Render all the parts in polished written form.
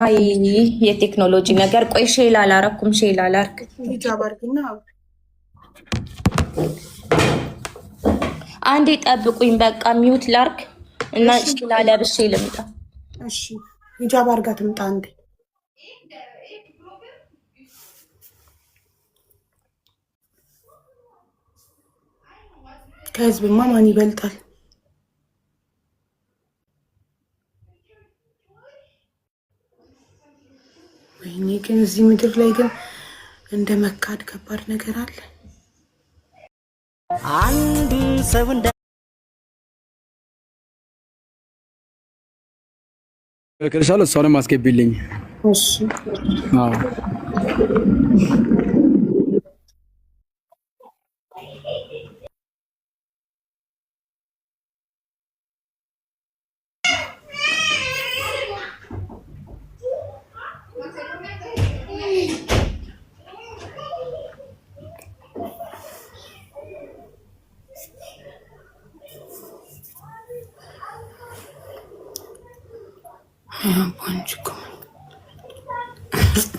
አይ የቴክኖሎጂ ነገር ቆይ ሼል አላረኩም። ሼል አላርክ አንዴ ጠብቁኝ። በቃ ሚውት ላርክ እና ሼል አለብሼ ልምጣ። እሺ ሂጃብ አርጋ ትምጣ አንዴ። ከህዝብማ ማን ይበልጣል? ወይኔ ግን እዚህ ምድር ላይ ግን እንደ መካድ ከባድ ነገር አለ። አንድ ሰው እንደ ከርሻለ እሷንም አስገቢልኝ። እሺ አዎ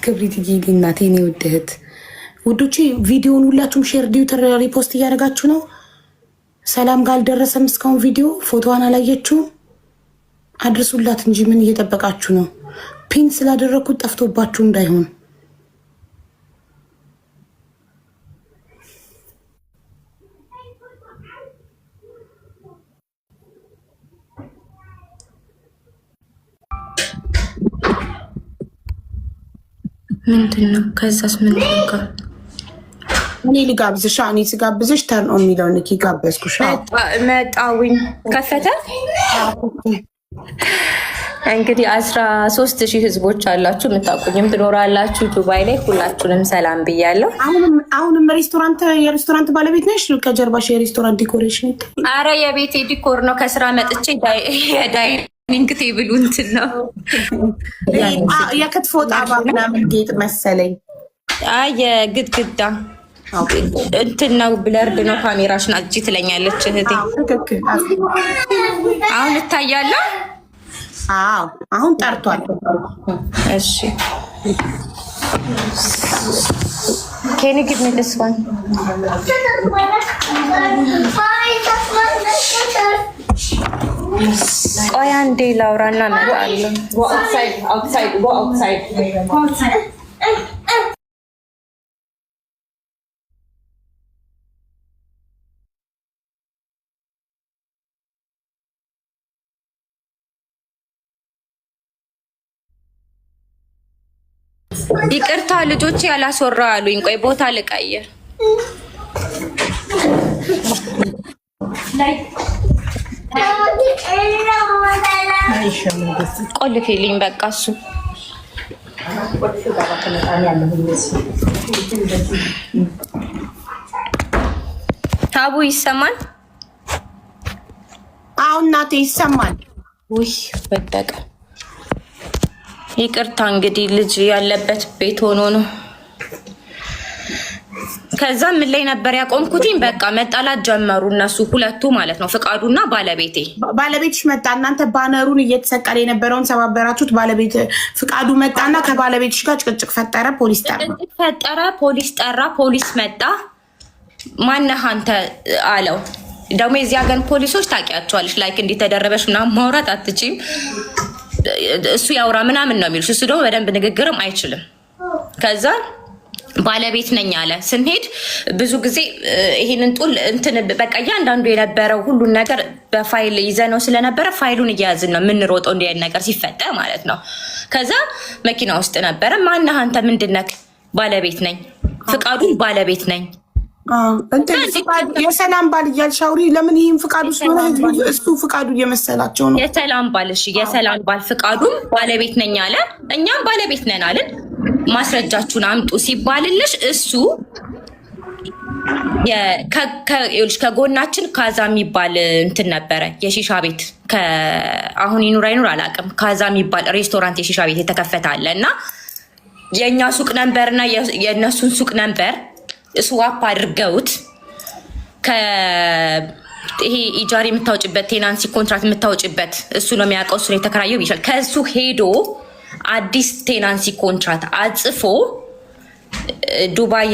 ክብሪት ጊዜ እናቴ እኔ ውድህት ውዶቼ ቪዲዮውን ሁላችሁም ሼር ዲዩተር ሪፖስት እያደረጋችሁ ነው። ሰላም ጋር አልደረሰም እስካሁን ቪዲዮ ፎቶዋን አላየችውም። አድርሱላት እንጂ ምን እየጠበቃችሁ ነው? ፒን ስላደረግኩት ጠፍቶባችሁ እንዳይሆን። ምንድነው? ከዛስ ምን ልጋ እኔ ልጋብዝሽ? እኔ ስጋብዝሽ ተርን ኦን የሚለውን ንኪ። ጋበዝኩሽ። መጣውኝ ከፈተ። እንግዲህ 13,000 ህዝቦች አላችሁ፣ የምታውቁኝም ትኖራላችሁ ዱባይ ላይ። ሁላችሁንም ሰላም ብያለሁ። አሁንም የሬስቶራንት ባለቤት ነሽ? ከጀርባሽ የሬስቶራንት ዲኮሬሽን? አረ የቤቴ ዲኮር ነው። ከስራ መጥቼ ዳይኒንግ ቴብሉ እንትን ነው የክትፎ ጣባ ምናምን ጌጥ መሰለኝ። አይ የግድግዳ እንትን ነው። ብለርድ ነው ካሜራሽን አጅ ትለኛለች እህቴ። አሁን እታያለሁ። አዎ አሁን ጠርቷል። እሺ Can you give me this one? ቆይ አንዴ ላውራና እመጣለሁ። Go outside. ይቅርታ ልጆች ያላስወራ አሉኝ። ቆይ ቦታ ልቀይር። ቆልፊልኝ በቃ እሱ ታቡ ይሰማል? አዎ እናቴ ይሰማል። ውይ በቃ ይቅርታ እንግዲህ ልጅ ያለበት ቤት ሆኖ ነው። ከዛ ምን ላይ ነበር ያቆምኩትኝ? በቃ መጣላት ጀመሩ እነሱ ሁለቱ ማለት ነው፣ ፍቃዱና ባለቤቴ። ባለቤትሽ መጣ፣ እናንተ ባነሩን እየተሰቀለ የነበረውን ሰባበራችሁት። ባለቤት ፍቃዱ መጣና ከባለቤትሽ ጋር ጭቅጭቅ ፈጠረ። ፖሊስ ጠራ። ፖሊስ መጣ። ማነህ አንተ አለው። ደግሞ የዚህ ሀገር ፖሊሶች ታውቂያቸዋለሽ፣ ላይክ እንዲህ ተደረበሽ ምናምን ማውራት አትችይም። እሱ ያውራ ምናምን ነው የሚሉሽ። እሱ ደግሞ በደንብ ንግግርም አይችልም። ከዛ ባለቤት ነኝ አለ። ስንሄድ ብዙ ጊዜ ይሄንን ጡል እንትን በቃ እያንዳንዱ የነበረው ሁሉን ነገር በፋይል ይዘነው ስለነበረ ፋይሉን እያያዝን ነው የምንሮጠው እንዲህ አይነት ነገር ሲፈጠር ማለት ነው። ከዛ መኪና ውስጥ ነበረ። ማነህ አንተ? ምንድን ነህ? ባለቤት ነኝ። ፍቃዱን ባለቤት ነኝ። የሰላም ባል እያልሽ አውሪ። ለምን ይህም ፍቃዱ ስለሆነ እሱ ፍቃዱ እየመሰላቸው ነው። የሰላም ባል እሺ፣ የሰላም ባል ፍቃዱን ባለቤት ነኝ አለ። እኛም ባለቤት ነን አለን። ማስረጃችሁን አምጡ ሲባልልሽ እሱ ከጎናችን ካዛ የሚባል እንትን ነበረ፣ የሺሻ ቤት። አሁን ይኑር አይኑር አላውቅም። ካዛ የሚባል ሬስቶራንት የሺሻ ቤት የተከፈተ አለ እና የእኛ ሱቅ ነንበርና የእነሱን ሱቅ ነንበር ስዋፕ አድርገውት ይሄ ኢጃሪ የምታወጭበት ቴናንሲ ኮንትራክት የምታወጭበት እሱ ነው የሚያውቀው። እሱ ነው የተከራየው ይሻል። ከእሱ ሄዶ አዲስ ቴናንሲ ኮንትራት አጽፎ ዱባይ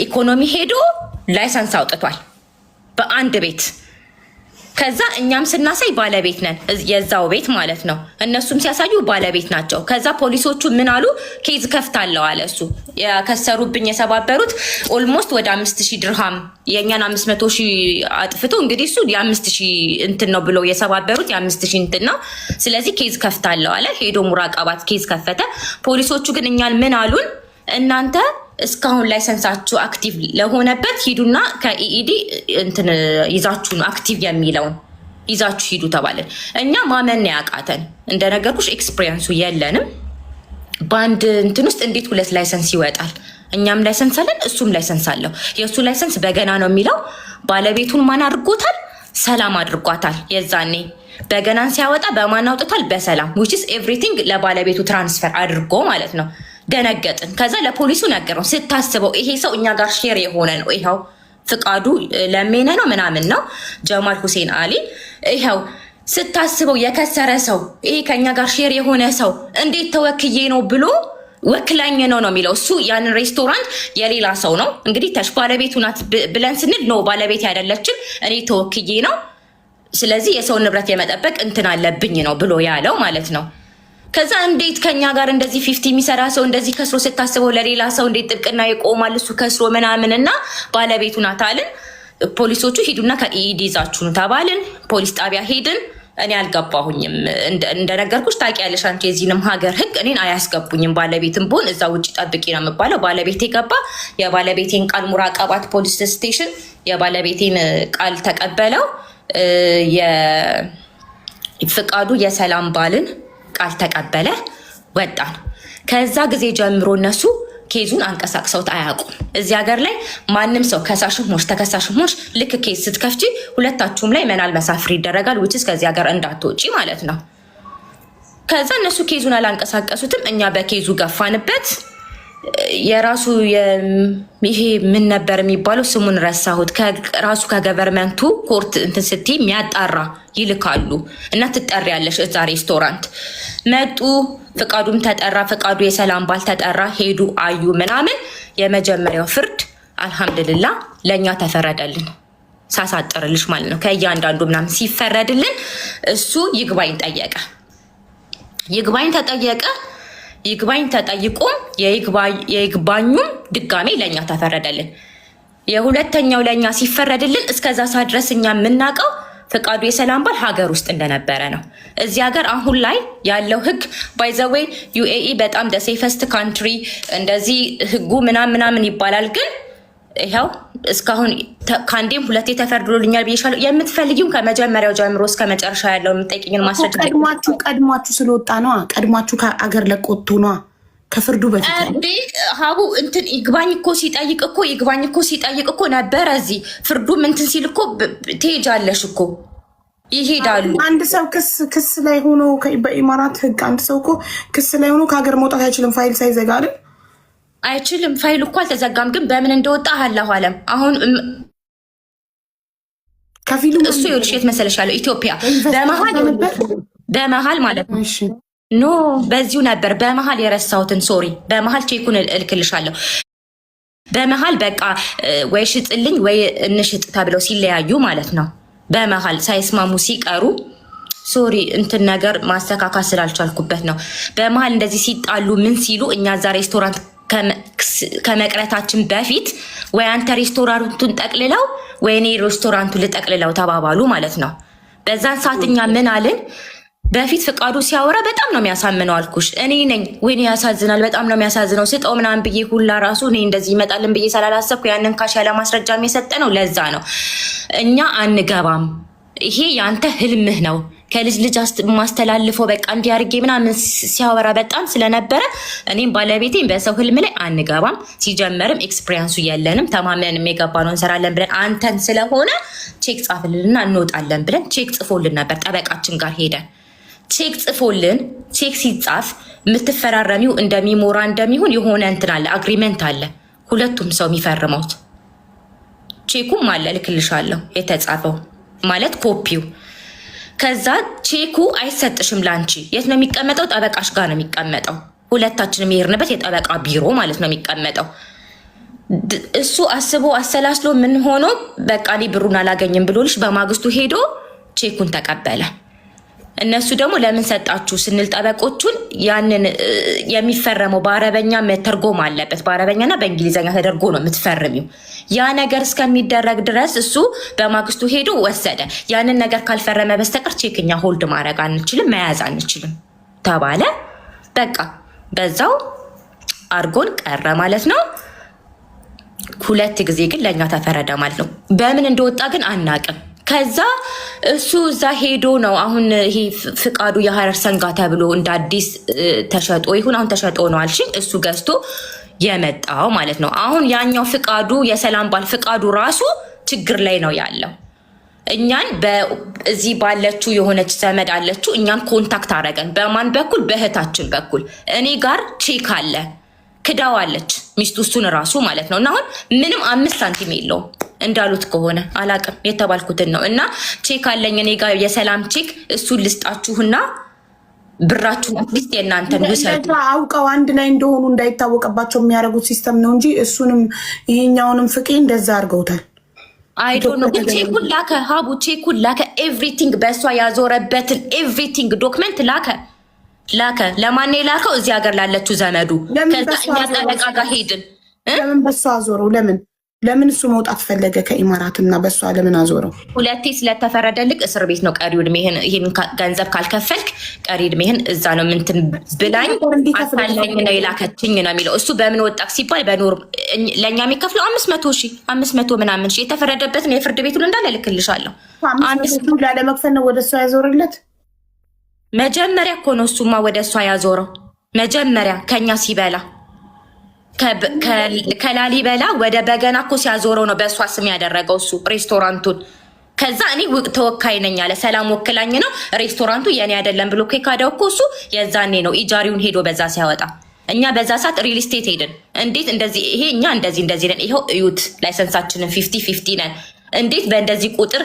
ኢኮኖሚ ሄዶ ላይሰንስ አውጥቷል በአንድ ቤት። ከዛ እኛም ስናሳይ ባለቤት ነን የዛው ቤት ማለት ነው። እነሱም ሲያሳዩ ባለቤት ናቸው። ከዛ ፖሊሶቹ ምን አሉ? ኬዝ ከፍታለው አለ እሱ። የከሰሩብኝ የሰባበሩት ኦልሞስት ወደ 5000 ድርሃም የኛን 500,000 አጥፍቶ እንግዲህ እሱ የ5000 እንትን ነው ብሎ የሰባበሩት የ5000 እንትን ነው። ስለዚህ ኬዝ ከፍታለው አለ። ሄዶ ሙራቃባት ኬዝ ከፈተ። ፖሊሶቹ ግን እኛን ምን አሉን? እናንተ እስካሁን ላይሰንሳችሁ አክቲቭ ለሆነበት ሂዱና ከኢኢዲ እንትን ይዛችሁ ነው አክቲቭ የሚለውን ይዛችሁ ሂዱ ተባለን። እኛ ማመን ያቃተን እንደነገርኩሽ ኤክስፒሪየንሱ የለንም። በአንድ እንትን ውስጥ እንዴት 2 ላይሰንስ ይወጣል? እኛም ላይሰንስ አለን፣ እሱም ላይሰንስ አለው። የእሱ ላይሰንስ በገና ነው የሚለው። ባለቤቱን ማን አድርጎታል? ሰላም አድርጓታል። የዛኔ በገናን ሲያወጣ በማን አውጥቷል? በሰላም which is everything ለባለቤቱ ትራንስፈር አድርጎ ማለት ነው። ደነገጥን። ከዛ ለፖሊሱ ነገረው። ስታስበው ይሄ ሰው እኛ ጋር ሼር የሆነ ነው። ይኸው ፍቃዱ ለሜነ ነው ምናምን ነው ጀማል ሁሴን አሊ። ይኸው ስታስበው የከሰረ ሰው ይሄ ከኛ ጋር ሼር የሆነ ሰው እንዴት ተወክዬ ነው ብሎ ወክላኝ ነው የሚለው። እሱ ያንን ሬስቶራንት የሌላ ሰው ነው እንግዲህ ተሽ ባለቤቱ ናት ብለን ስንል ነው ባለቤት አይደለችም፣ እኔ ተወክዬ ነው። ስለዚህ የሰው ንብረት የመጠበቅ እንትን አለብኝ ነው ብሎ ያለው ማለት ነው። ከዛ እንዴት ከኛ ጋር እንደዚህ 50 የሚሰራ ሰው እንደዚህ ከስሮ ስታስበው ለሌላ ሰው እንዴት ጥብቅና ይቆማል? እሱ ከስሮ ምናምንና ባለቤቱ ናት አልን። ፖሊሶቹ ሂዱና ከኢኢዲ ይዛችሁ ነው ተባልን። ፖሊስ ጣቢያ ሄድን። እኔ አልገባሁኝም። እንደነገርኩሽ ታውቂያለሽ አንቺ የዚህንም ሀገር ህግ እኔን አያስገቡኝም። ባለቤትም ብሆን እዛ ውጭ ጠብቂ ነው የምባለው። ባለቤቴ ገባ። የባለቤቴን ቃል ሙራቃባት ፖሊስ ስቴሽን የባለቤቴን ቃል ተቀበለው። የፍቃዱ የሰላም ባልን ቃል ተቀበለ። ወጣን። ከዛ ጊዜ ጀምሮ እነሱ ኬዙን አንቀሳቅሰውት አያውቁም። እዚህ ሀገር ላይ ማንም ሰው ከሳሽም ሆንሽ ተከሳሽም ሆንሽ ልክ ኬዝ ስትከፍቺ ሁለታችሁም ላይ መናል መሳፍር ይደረጋል። ውጭስ ከዚህ ሀገር እንዳትወጪ ማለት ነው። ከዛ እነሱ ኬዙን አላንቀሳቀሱትም። እኛ በኬዙ ገፋንበት። የራሱ ይሄ ምን ነበር የሚባለው? ስሙን ረሳሁት። ራሱ ከገቨርመንቱ ኮርት እንትን ስትይ የሚያጣራ ይልካሉ እና ትጠሪያለሽ። እዛ ሬስቶራንት መጡ። ፍቃዱም ተጠራ። ፍቃዱ የሰላም ባል ተጠራ። ሄዱ አዩ ምናምን። የመጀመሪያው ፍርድ አልሐምድልላ ለእኛ ተፈረደልን። ሳሳጥርልሽ ማለት ነው። ከእያንዳንዱ ምናምን ሲፈረድልን እሱ ይግባኝ ጠየቀ። ይግባኝ ተጠየቀ። ይግባኝ ተጠይቆም የይግባኙም ድጋሜ ለእኛ ተፈረደልን። የሁለተኛው ለእኛ ሲፈረድልን እስከዛ ሰዓት ድረስ እኛ የምናውቀው ፍቃዱ የሰላም ባል ሀገር ውስጥ እንደነበረ ነው። እዚህ ሀገር አሁን ላይ ያለው ህግ ባይዘዌይ ዩኤኢ በጣም ሴፈስት ካንትሪ እንደዚህ ህጉ ምናምን ይባላል። ግን ይኸው እስካሁን ከአንዴም 2 ተፈርዶልኛል ብዬሻለሁ። የምትፈልጊውን ከመጀመሪያው ጀምሮ እስከ መጨረሻ ያለው የምጠይቅኝን ማስረጃ ቀድሟችሁ ስለወጣ ነዋ። ቀድሟችሁ ከአገር ለቆቱ ነዋ። ከፍርዱ በፊት ሀቡ እንትን ይግባኝ እኮ ሲጠይቅ እኮ ነበረ። እዚህ ፍርዱም እንትን ሲል እኮ ትሄጃለሽ እኮ ይሄዳሉ። አንድ ሰው ክስ ላይ ሆኖ በኢማራት ህግ አንድ ሰው እኮ ክስ ላይ ሆኖ ከሀገር መውጣት አይችልም። ፋይል ሳይዘጋ አይደል? አይችልም። ፋይል እኮ አልተዘጋም፣ ግን በምን እንደወጣ አላሁ አለም። አሁን ከፊሉ እሱ ይኸውልሽ የት መሰለሽ ያለው ኢትዮጵያ በመሀል ማለት ነው። ኖ በዚሁ ነበር። በመሀል የረሳሁትን ሶሪ፣ በመሀል ቼኩን እልክልሻለሁ። በመሀል በቃ ወይ ሽጥልኝ ወይ እንሽጥ ተብለው ሲለያዩ ማለት ነው። በመሀል ሳይስማሙ ሲቀሩ ሶሪ እንትን ነገር ማስተካከል ስላልቻልኩበት ነው። በመሀል እንደዚህ ሲጣሉ ምን ሲሉ እኛ እዛ ሬስቶራንት ከመቅረታችን በፊት ወይ አንተ ሬስቶራንቱን ጠቅልለው ወይ እኔ ሬስቶራንቱን ልጠቅልለው ተባባሉ ማለት ነው። በዛን ሰዓት እኛ ምን አልን? በፊት ፍቃዱ ሲያወራ በጣም ነው የሚያሳምነው አልኩሽ። እኔ ነኝ ወይኔ ያሳዝናል፣ በጣም ነው የሚያሳዝነው ስጠው ምናምን ብዬ ሁላ ራሱ እኔ እንደዚህ ይመጣልን ብዬ ስላላሰብኩ ያንን ካሽ ያለ ማስረጃ የሰጠ ነው። ለዛ ነው እኛ አንገባም፣ ይሄ ያንተ ህልምህ ነው ከልጅ ልጅ ማስተላልፈው በቃ እንዲያርጌ ምናምን ሲያወራ በጣም ስለነበረ እኔም ባለቤቴም በሰው ህልም ላይ አንገባም። ሲጀመርም ኤክስፒሪየንሱ የለንም። ተማምነንም የገባ ነው እንሰራለን ብለን አንተን ስለሆነ ቼክ ጻፍልንና እንወጣለን ብለን ቼክ ጽፎልን ነበር። ጠበቃችን ጋር ሄደን ቼክ ጽፎልን፣ ቼክ ሲጻፍ የምትፈራረሚው እንደሚሞራ እንደሚሆን የሆነ እንትን አለ፣ አግሪመንት አለ፣ ሁለቱም ሰው የሚፈርመውት ቼኩም አለ፣ ልክልሻለሁ የተጻፈው ማለት ኮፒው። ከዛ ቼኩ አይሰጥሽም ላንቺ። የት ነው የሚቀመጠው? ጠበቃሽ ጋር ነው የሚቀመጠው። ሁለታችንም የሄድንበት የጠበቃ ቢሮ ማለት ነው የሚቀመጠው። እሱ አስቦ አሰላስሎ ምን ሆኖ በቃ እኔ ብሩን አላገኝም ብሎልሽ በማግስቱ ሄዶ ቼኩን ተቀበለ። እነሱ ደግሞ ለምን ሰጣችሁ ስንል ጠበቆቹን ያንን የሚፈረመው በአረበኛ መተርጎም አለበት። በአረበኛና በእንግሊዝኛ ተደርጎ ነው የምትፈርሚው። ያ ነገር እስከሚደረግ ድረስ እሱ በማግስቱ ሄዶ ወሰደ። ያንን ነገር ካልፈረመ በስተቀር ቼክኛ ሆልድ ማድረግ አንችልም፣ መያዝ አንችልም ተባለ። በቃ በዛው አርጎን ቀረ ማለት ነው። 2 ጊዜ ግን ለእኛ ተፈረደ ማለት ነው። በምን እንደወጣ ግን አናቅም። ከዛ እሱ እዛ ሄዶ ነው አሁን ይሄ ፍቃዱ የሀረር ሰንጋ ተብሎ እንደ አዲስ ተሸጦ ይሁን አሁን ተሸጦ ነው አልሽኝ። እሱ ገዝቶ የመጣው ማለት ነው። አሁን ያኛው ፍቃዱ የሰላም ባል ፍቃዱ ራሱ ችግር ላይ ነው ያለው። እኛን በዚህ ባለችው የሆነች ዘመድ አለችው እኛን ኮንታክት አረገን። በማን በኩል? በእህታችን በኩል። እኔ ጋር ቼክ አለ ክዳዋለች ሚስቱ እሱን ራሱ ማለት ነው። እና አሁን ምንም 5 ሳንቲም የለውም እንዳሉት ከሆነ አላቅም፣ የተባልኩትን ነው። እና ቼክ አለኝ እኔ ጋር የሰላም ቼክ፣ እሱን ልስጣችሁና ብራችሁን አትሊስት የእናንተን ውሰዱ። አውቀው አንድ ላይ እንደሆኑ እንዳይታወቅባቸው የሚያደርጉት ሲስተም ነው እንጂ እሱንም ይሄኛውንም ፍቄ እንደዛ አድርገውታል። አይዶ ነው ግን ቼኩን ላከ፣ ሀቡ ቼኩን ላከ። ኤቭሪቲንግ በእሷ ያዞረበትን ኤቭሪቲንግ ዶክመንት ላከ። ለማን የላከው? እዚህ ሀገር ላለችው ዘመዱ። ከዛ እኛ ጠበቃ ጋር ሄድን። ለምን በእሷ አዞረው? ለምን እሱ መውጣት ፈለገ ከኢማራትና በእሷ ለምን አዞረው? 2 ስለተፈረደልክ እስር ቤት ነው ቀሪ ዕድሜህን፣ ይህን ገንዘብ ካልከፈልክ ቀሪ ዕድሜህን እዛ ነው ምንትን ብላኝ አታለኝ ነው የላከችኝ ነው የሚለው። እሱ በምን ወጣክ ሲባል በኖር ለእኛ የሚከፍለው 500 ምናምን ሺህ የተፈረደበትን የፍርድ ቤቱን እንዳለ ልክልሻለሁ። 500 ላለመክፈል ነው ወደ እሷ ያዞርለት። መጀመሪያ እኮ ነው እሱማ ወደ እሷ ያዞረው። መጀመሪያ ከኛ ሲበላ ከላሊበላ ወደ በገና እኮ ሲያዞረው ነው በእሷ ስም ያደረገው እሱ ሬስቶራንቱን። ከዛ እኔ ተወካይ ነኝ አለ። ሰላም ወክላኝ ነው ሬስቶራንቱ የኔ አይደለም ብሎ ካደው እኮ እሱ የዛኔ ነው ኢጃሪውን ሄዶ በዛ ሲያወጣ። እኛ በዛ ሰዓት ሪል ስቴት ሄድን። እንዴት እንደዚህ ይሄ እኛ እንደዚህ ነን፣ ይኸው እዩት ላይሰንሳችንን 50-50 ነን። እንዴት በእንደዚህ ቁጥር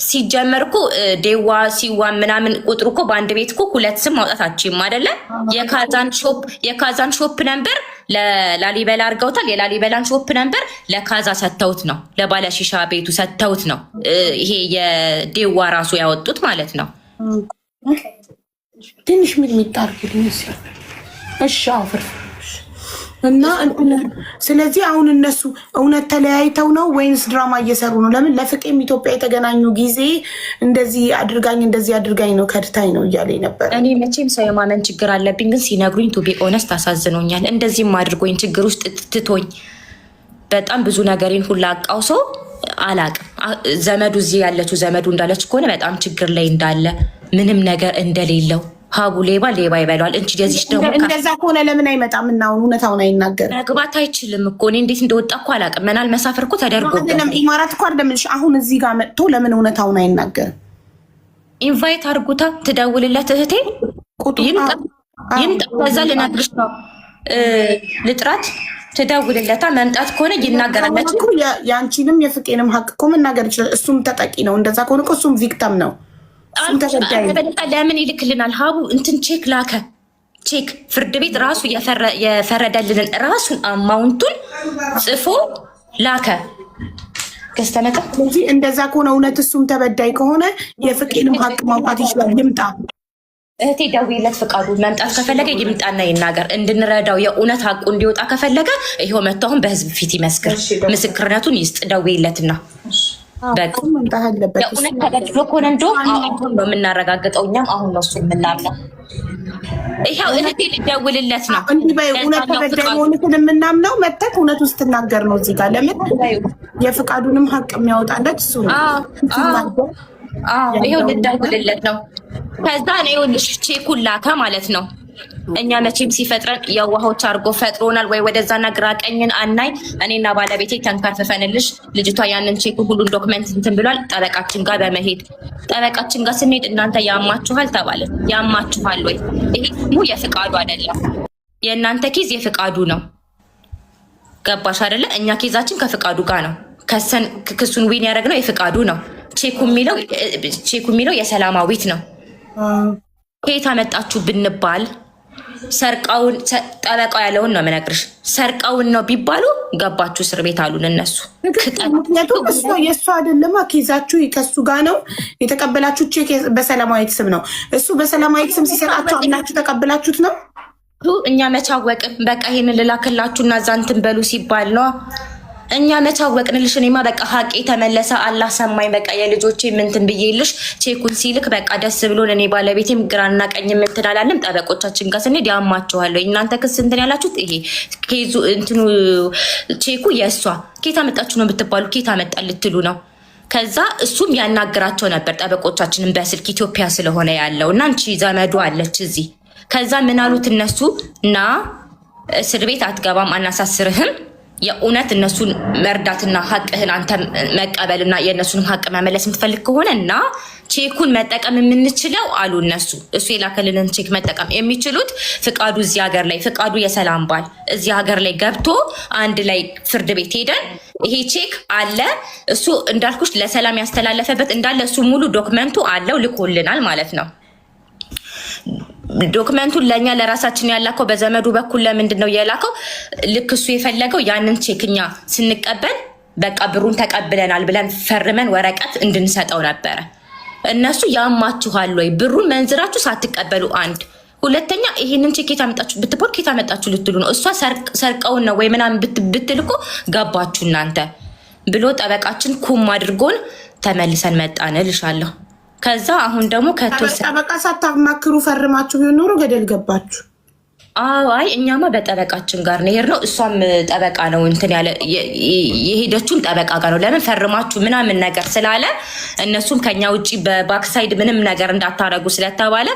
ሲጀመር እኮ ዴዋ ሲዋ ምናምን ቁጥሩ እኮ በአንድ ቤት እኮ 2 ስም ማውጣት አችም አይደለ? የካዛን ሾፕ ነምበር ለላሊበላ አድርገውታል። የላሊበላን ሾፕ ነምበር ለካዛ ሰጥተውት ነው፣ ለባለሺሻ ቤቱ ሰጥተውት ነው ይሄ የዴዋ ራሱ ያወጡት ማለት ነው። ትንሽ ሚጥሚጣ አድርጊልኝ እሺ። አፍር እና ስለዚህ አሁን እነሱ እውነት ተለያይተው ነው ወይንስ ድራማ እየሰሩ ነው? ለምን ለፍቄም ኢትዮጵያ የተገናኙ ጊዜ እንደዚህ አድርጋኝ ነው ከድታኝ ነው እያለ ነበር። እኔ መቼም ሰው የማመን ችግር አለብኝ፣ ግን ሲነግሩኝ ቱ ቢ ኦነስት አሳዝኖኛል። እንደዚህም አድርጎኝ ችግር ውስጥ ትቶኝ በጣም ብዙ ነገሬን ሁላ አቃውሶ አላቅም። ዘመዱ እዚህ ያለችው ዘመዱ እንዳለች ከሆነ በጣም ችግር ላይ እንዳለ ምንም ነገር እንደሌለው ሀቡ ሌባ ይበሏል እንጂ ደዚች ደግሞ እንደዛ ከሆነ ለምን አይመጣም? እና እውነታውን አይናገርም። መግባት አይችልም እኮ እኔ እንዴት እንደወጣ እኮ አላውቅም። መናል መሳፈር እኮ ተደርጎበት ኢማራት እኮ አይደለምልሽ። አሁን እዚህ ጋር መጥቶ ለምን እውነታውን አይናገርም? ኢንቫይት አድርጉታ፣ ትደውልለት እህቴ ይምጣ። ከዛ ልነግርሽ ነው ልጥራት፣ ትደውልለታ። መምጣት ከሆነ ይናገራለች። የአንቺንም የፍቄንም ሀቅ እኮ መናገር ይችላል። እሱም ተጠቂ ነው። እንደዛ ከሆነ እኮ እሱም ቪክተም ነው። ለምን ይልክልናል? ሀቡ እንትን ቼክ ላከ። ቼክ ፍርድ ቤት ራሱ የፈረደልንን ራሱን አማውንቱን ጽፎ ላከ። ገዝተመጣ። ስለዚህ እንደዛ ከሆነ እውነት እሱም ተበዳይ ከሆነ የፍቄንም ሀቅ ማውጣት ይችላል። ይምጣ እህቴ፣ ደውይለት። ፍቃዱ መምጣት ከፈለገ ይምጣና ይናገር። እንድንረዳው የእውነት ሀቁ እንዲወጣ ከፈለገ ይኸው መጥቶ አሁን በህዝብ ፊት ይመስክር፣ ምስክርነቱን ይስጥ። ደውይለትና የእውነት ተበድሎ ከሆነ እንደውም አሁን ነው የምናረጋግጠው። እኛም አሁን ነው እሱ የምናምነው። ይኸው እህቴ ልደውልለት ነው። እንዲህ በይ እውነት ተበዳይ መሆንትን የምናምነው መተክ እውነት ውስጥ ትናገር ነው እዚህ ጋር። ለምን የፍቃዱንም ሀቅ የሚያወጣለት እሱ ነው። ይኸው ልደውልለት ነው። ከዛ ነው ይኸውልሽ ቼኩን ላከ ማለት ነው። እኛ መቼም ሲፈጥረን የዋሆች አድርጎ ፈጥሮናል። ወይ ወደዛና ግራ ቀኝን አናይ። እኔና ባለቤቴ ተንከርፍፈንልሽ ልጅቷ ያንን ቼክ ሁሉን ዶክመንት እንትን ብሏል። ጠበቃችን ጋር በመሄድ ጠበቃችን ጋር ስንሄድ እናንተ ያማችኋል ተባለ። ያማችኋል ወይ? ይሄ ደግሞ የፍቃዱ አይደለም። የእናንተ ኬዝ የፍቃዱ ነው። ገባሽ አይደለ? እኛ ኬዛችን ከፍቃዱ ጋር ነው። ክሱን ዊን ያደረግነው የፍቃዱ ነው። ቼኩ የሚለው የሰላማዊት ነው። ከየት አመጣችሁ ብንባል ሰርቀውን ጠበቃው ያለውን ነው የምነግርሽ። ሰርቀውን ነው ቢባሉ ገባችሁ እስር ቤት አሉን እነሱ። ምክንያቱም እሷ የእሱ አይደለማ ኬዛችሁ ከሱ ጋር ነው የተቀበላችሁ። ቼክ በሰላማዊት ስም ነው እሱ በሰላማዊት ስም ሲሰጣችሁ አምናችሁ ተቀበላችሁት ነው። እኛ መቻወቅን በቃ ይሄን ልላክላችሁ እና እዛ እንትን በሉ ሲባል ነው እኛ መቻወቅንልሽ። እኔማ በቃ ሀቄ ተመለሰ አላህ ሰማኝ። በቃ የልጆቼ ምንትን ብዬልሽ ቼኩን ሲልክ በቃ ደስ ብሎን እኔ ባለቤቴም ግራና ቀኝ ምንትን አላለም። ጠበቆቻችን ጋር ስንሄድ ያማችኋለሁ እናንተ ክስ እንትን ያላችሁት ይሄ ኬዙ እንትኑ ቼኩ የእሷ ኬታ መጣችሁ ነው ብትባሉ ኬታ መጣ ልትሉ ነው። ከዛ እሱም ያናግራቸው ነበር ጠበቆቻችንን በስልክ ኢትዮጵያ ስለሆነ ያለው እና አንቺ ዘመዱ አለች እዚህ። ከዛ ምን አሉት እነሱ እና እስር ቤት አትገባም አናሳስርህም የእውነት እነሱን መርዳትና ሀቅህን አንተ መቀበልና የእነሱንም ሀቅ መመለስ የምትፈልግ ከሆነ እና ቼኩን መጠቀም የምንችለው አሉ እነሱ። እሱ የላከልንን ቼክ መጠቀም የሚችሉት ፍቃዱ እዚህ ሀገር ላይ ፍቃዱ የሰላም ባል እዚህ ሀገር ላይ ገብቶ አንድ ላይ ፍርድ ቤት ሄደን ይሄ ቼክ አለ እሱ እንዳልኩሽ ለሰላም ያስተላለፈበት እንዳለ እሱ ሙሉ ዶክመንቱ አለው ልኮልናል ማለት ነው። ዶክመንቱን ለእኛ ለራሳችን ያላከው በዘመዱ በኩል ለምንድን ነው የላከው? ልክ እሱ የፈለገው ያንን ቼክኛ ስንቀበል በቃ ብሩን ተቀብለናል ብለን ፈርመን ወረቀት እንድንሰጠው ነበረ። እነሱ ያማችኋል ወይ ብሩን መንዝራችሁ ሳትቀበሉ አንድ ሁለተኛ ይሄንን ቼክ የታመጣችሁ ብትቦል የታመጣችሁ ልትሉ ነው። እሷ ሰርቀውን ነው ወይ ምናምን ብትልኮ ገባችሁ እናንተ ብሎ ጠበቃችን ኩም አድርጎን ተመልሰን መጣን እልሻለሁ። ከዛ አሁን ደግሞ ጠበቃ ሳታማክሩ ፈርማችሁ ቢሆን ኖሮ ገደል ገባችሁ። አይ እኛማ በጠበቃችን ጋር ነው የሄድነው። እሷም ጠበቃ ነው እንትን ያለ የሄደችውን ጠበቃ ጋር ነው። ለምን ፈርማችሁ ምናምን ነገር ስላለ እነሱም ከኛ ውጪ በባክሳይድ ምንም ነገር እንዳታረጉ ስለተባለ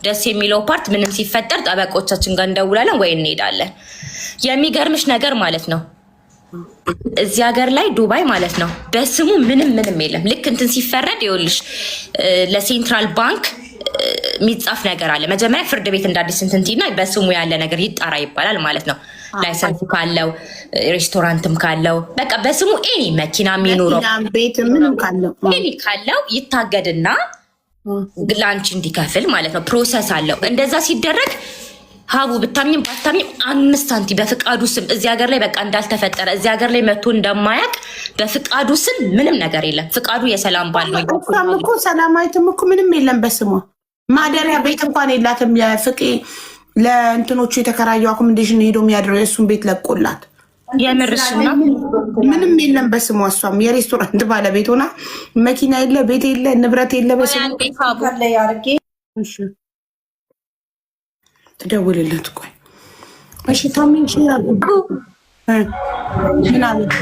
ደስ የሚለው ፓርት ምንም ሲፈጠር ጠበቆቻችን ጋር እንደውላለን ወይ እንሄዳለን። የሚገርምሽ ነገር ማለት ነው እዚህ ሀገር ላይ ዱባይ ማለት ነው በስሙ ምንም የለም። ልክ እንትን ሲፈረድ ይኸውልሽ ለሴንትራል ባንክ የሚጻፍ ነገር አለ። መጀመሪያ ፍርድ ቤት እንዳዲስ እንትንቲና በስሙ ያለ ነገር ይጣራ ይባላል ማለት ነው። ላይሰንስ ካለው ሬስቶራንትም ካለው በቃ በስሙ ኤኒ መኪና የሚኖረው ቤት ምንም ካለው ኤኒ ካለው ይታገድና ላንች እንዲከፍል ማለት ነው። ፕሮሰስ አለው። እንደዛ ሲደረግ ሀቡ ብታምኝም ባታምኝም 5 ሳንቲም በፍቃዱ ስም እዚህ ሀገር ላይ በቃ እንዳልተፈጠረ እዚህ ሀገር ላይ መጥቶ እንደማያቅ በፍቃዱ ስም ምንም ነገር የለም። ፍቃዱ የሰላም ባል ነው እኮ ሰላማዊትም እኮ ምንም የለም በስሟ ማደሪያ ቤት እንኳን የላትም። የፍቄ ለእንትኖቹ የተከራየው አኮሞዴሽን ሄዶ የሚያድረው የእሱን ቤት ለቆላት የምርሽና ምንም የለም በስሟ። እሷም የሬስቶራንት ባለቤት ሆና መኪና የለ ቤት የለ ንብረት የለ በስሟ ትደውልለት ቆይ እሺ ታሚን ይችላል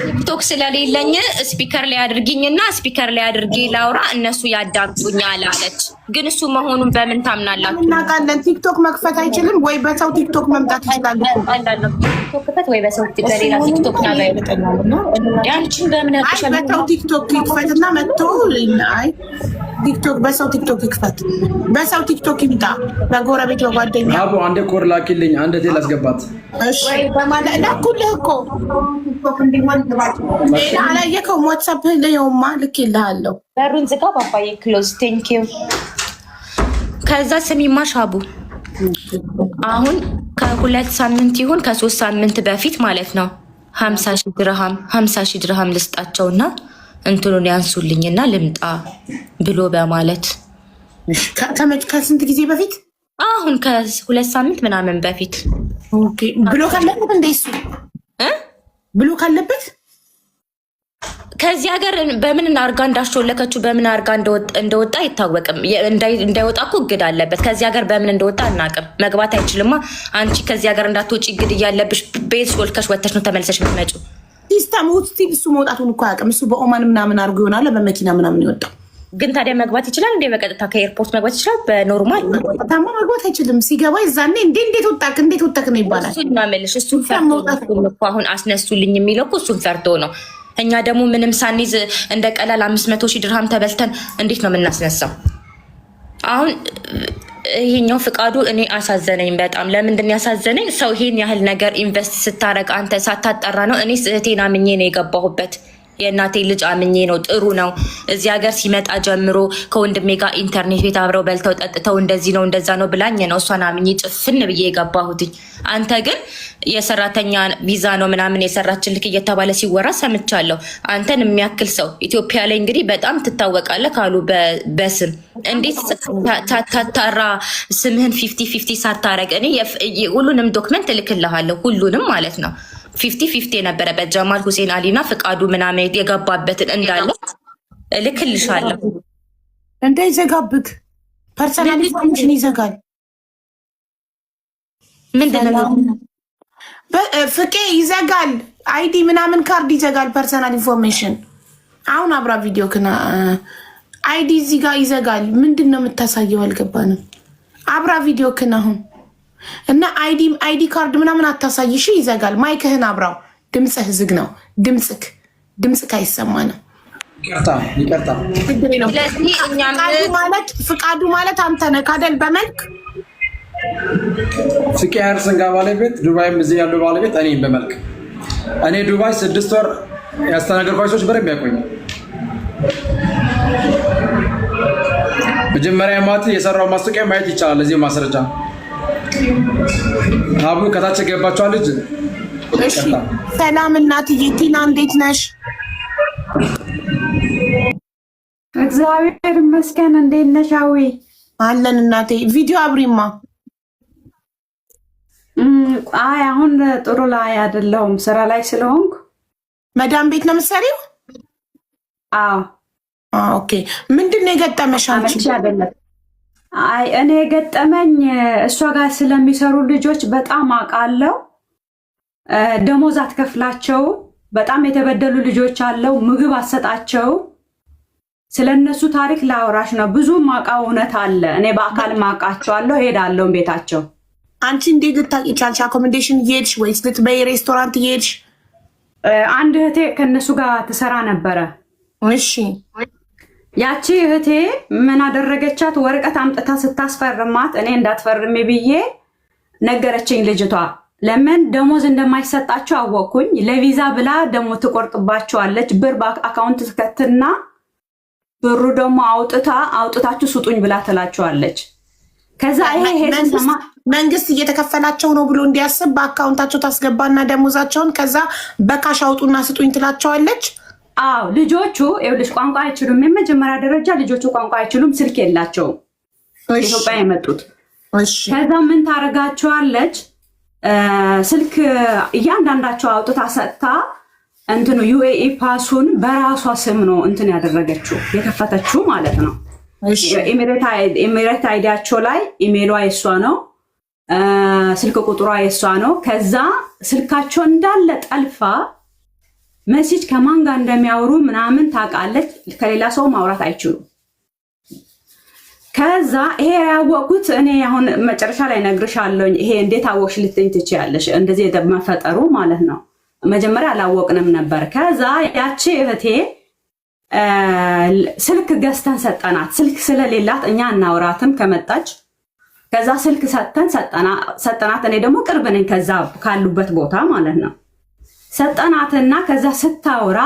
ቲክቶክ ስለሌለኝ ስፒከር ላይ አድርጊኝና ስፒከር ላይ አድርጌ ላውራ እነሱ ያዳምጡኛል አለች። ግን እሱ መሆኑን በምን ታምናላችሁ? እናውቃለን። ቲክቶክ መክፈት አይችልም ወይ በሰው ቲክቶክ መምጣት ይችላል። ቲክቶክ ክፈት ወይ በሰው በሌላ ቲክቶክ ላይ ያንቺን በምን ያውቅሻል? በሰው ቲክቶክ ይክፈትና መጥቶ አይ ቲክቶክ በሰው ቲክቶክ ይክፈት በሰው ቲክቶክ ይምጣ በጎረቤት በጓደኛ አቦ አንዴ ኮር ላኪልኝ አንዴ ቴል አስገባት። እሺ በማለት ላኩልህ እኮ አላየከውም? ዋትሳፕ ለየውማ ልኬልሃለሁ። በሩን ዝጋ ባባዬ ክሎዝ ቴንክ ዩ። ከዛ ስሚማ ሻቡ አሁን ከ2 ሳምንት ይሁን ከ3 ሳምንት በፊት ማለት ነው 50 ሺህ ድርሃም ልስጣቸውና እንትኑን ያንሱልኝና ልምጣ ብሎ በማለት ከስንት ጊዜ በፊት? አሁን ከ2 ሳምንት ምናምን በፊት ብሎ ካለበት እንደሱ ብሎ ካለበት ከዚህ ሀገር በምን አርጋ እንዳሾለከችው በምን አርጋ እንደወጣ አይታወቅም። እንዳይወጣ እኮ እግድ አለበት። ከዚህ ሀገር በምን እንደወጣ አናውቅም። መግባት አይችልማ። አንቺ ከዚህ ሀገር እንዳትወጪ እግድ እያለብሽ ቤት ሾልከሽ ወጥተሽ ነው ተመልሰሽ የምትመጪው። ሲስተም ውስጥ እሱ መውጣቱን እኮ አያውቅም። እሱ በኦማን ምናምን አርጎ ይሆናል በመኪና ምናምን ይወጣው። ግን ታዲያ መግባት ይችላል እንዴ? በቀጥታ ከኤርፖርት መግባት ይችላል? በኖርማል ታማ መግባት አይችልም። ሲገባ ይዛኔ እንዴት ወጣክ ነው ይባላል። እሱን ማመልሽ እሱን ፈርቶ ነው አሁን አስነሱልኝ የሚለው እኮ እሱን ፈርቶ ነው። እኛ ደግሞ ምንም ሳንይዝ እንደ ቀላል 500 ሺህ ድርሃም ተበልተን እንዴት ነው የምናስነሳው? አሁን ይሄኛው ፍቃዱ እኔ አሳዘነኝ በጣም። ለምንድን ያሳዘነኝ? ሰው ይሄን ያህል ነገር ኢንቨስት ስታረግ አንተ ሳታጠራ ነው። እኔ እህቴን አምኜ ነው የገባሁበት። የእናቴ ልጅ አምኜ ነው። ጥሩ ነው። እዚህ ሀገር ሲመጣ ጀምሮ ከወንድሜ ጋር ኢንተርኔት ቤት አብረው በልተው ጠጥተው እንደዚህ ነው እንደዛ ነው ብላኝ ነው እሷን አምኜ ጭፍን ብዬ የገባሁትኝ። አንተ ግን የሰራተኛ ቪዛ ነው ምናምን የሰራችልክ እየተባለ ሲወራ ሰምቻለሁ። አንተን የሚያክል ሰው ኢትዮጵያ ላይ እንግዲህ በጣም ትታወቃለህ ካሉ በስም እንዴት ታታራ ስምህን 50-50 ሳታረግ እኔ ሁሉንም ዶክመንት እልክልሃለሁ። ሁሉንም ማለት ነው 50-50 የነበረበት ጀማል ሁሴን አሊና ፍቃዱ ምናምን የገባበትን እንዳለ እልክልሻለሁ። እንዳይዘጋብክ ፐርሰናል ኢንፎርሜሽን ይዘጋል። ምንድነው ፍቄ ይዘጋል። አይዲ ምናምን ካርድ ይዘጋል። ፐርሰናል ኢንፎርሜሽን አሁን አብራ ቪዲዮ ክና አይዲ እዚህ ጋር ይዘጋል። ምንድን ነው የምታሳየው? አልገባንም። አብራ ቪዲዮ ክና አሁን እና አይዲ ካርድ ምናምን አታሳይሽ፣ ይዘጋል። ማይክህን አብራው። ድምፅህ ዝግ ነው። ድምፅክ አይሰማንም። ይቅርታ። ፍቃዱ ማለት አንተ ነህ አይደል? በመልክ ፍቄ ያርሰንጋ ባለቤት፣ ዱባይም እዚህ ያለው ባለቤት እኔ በመልክ እኔ ዱባይ 6 ወር ያስተናገርኳቸው ሰዎች በደንብ ያውቁኛል። መጀመሪያ ማት የሰራው ማስታወቂያ ማየት ይቻላል። እዚህ ማስረጃ አቡ ከታች ገባችኋል። ልጅ እሺ፣ ሰላም እናትዬ ቲና እንዴት ነሽ? እግዚአብሔር ይመስገን። እንዴት ነሽ? አዊ አለን እናቴ። ቪዲዮ አብሪማ። አይ አሁን ጥሩ ላይ አይደለሁም፣ ስራ ላይ ስለሆንኩ። መዳም ቤት ነው የምትሰሪው? አዎ። ኦኬ። ምንድን ነው የገጠመሽ አንቺ? አይ እኔ የገጠመኝ እሷ ጋር ስለሚሰሩ ልጆች በጣም አውቃለሁ። ደሞዝ አትከፍላቸው፣ በጣም የተበደሉ ልጆች አለው፣ ምግብ አትሰጣቸው። ስለነሱ ታሪክ ላወራሽ ነው። ብዙ ማውቃው እውነት አለ። እኔ በአካል ማውቃቸዋለሁ፣ ሄዳለሁ ቤታቸው። አንቺ እንዴት ልታውቂ ቻልሽ? አኮሞዴሽን እየሄድሽ ወይስ ልትበይ ሬስቶራንት እየሄድሽ? አንድ እህቴ ከነሱ ጋር ትሰራ ነበረ። እሺ። ያቺ እህቴ ምን አደረገቻት? ወረቀት አምጥታ ስታስፈርማት እኔ እንዳትፈርሜ ብዬ ነገረችኝ ልጅቷ። ለምን ደሞዝ እንደማይሰጣቸው አወቅኩኝ። ለቪዛ ብላ ደግሞ ትቆርጥባቸዋለች። ብር በአካውንት ትከትና ብሩ ደግሞ አውጥታችሁ ስጡኝ ብላ ትላቸዋለች። ከዛ ይሄ መንግስት እየተከፈላቸው ነው ብሎ እንዲያስብ በአካውንታቸው ታስገባና ደሞዛቸውን ከዛ በካሽ አውጡና ስጡኝ ትላቸዋለች። አዎ ልጆቹ ይኸውልሽ ቋንቋ አይችሉም። የመጀመሪያ ደረጃ ልጆቹ ቋንቋ አይችሉም፣ ስልክ የላቸውም። ኢትዮጵያ የመጡት። ከዛ ምን ታረጋቸዋለች? ስልክ እያንዳንዳቸው አውጥታ ሰጥታ እንትኑ ዩኤኢ ፓሱን በራሷ ስም ነው እንትን ያደረገችው የከፈተችው ማለት ነው። ኤሚሬት አይዲያቸው ላይ ኢሜሏ የሷ ነው፣ ስልክ ቁጥሯ የሷ ነው። ከዛ ስልካቸው እንዳለ ጠልፋ መሴጅ ከማን ጋር እንደሚያወሩ ምናምን ታውቃለች። ከሌላ ሰው ማውራት አይችሉም። ከዛ ይሄ ያወቁት እኔ አሁን መጨረሻ ላይ ነግርሻለሁ። ይሄ እንዴት አወቅሽ ልትኝ ትችያለሽ፣ እንደዚህ መፈጠሩ ማለት ነው። መጀመሪያ አላወቅንም ነበር። ከዛ ያቺ እህቴ ስልክ ገዝተን ሰጠናት። ስልክ ስለሌላት እኛ እናውራትም ከመጣች። ከዛ ስልክ ሰጠናት። እኔ ደግሞ ቅርብ ነኝ ከዛ ካሉበት ቦታ ማለት ነው። ሰጠናትና ከዛ ስታወራ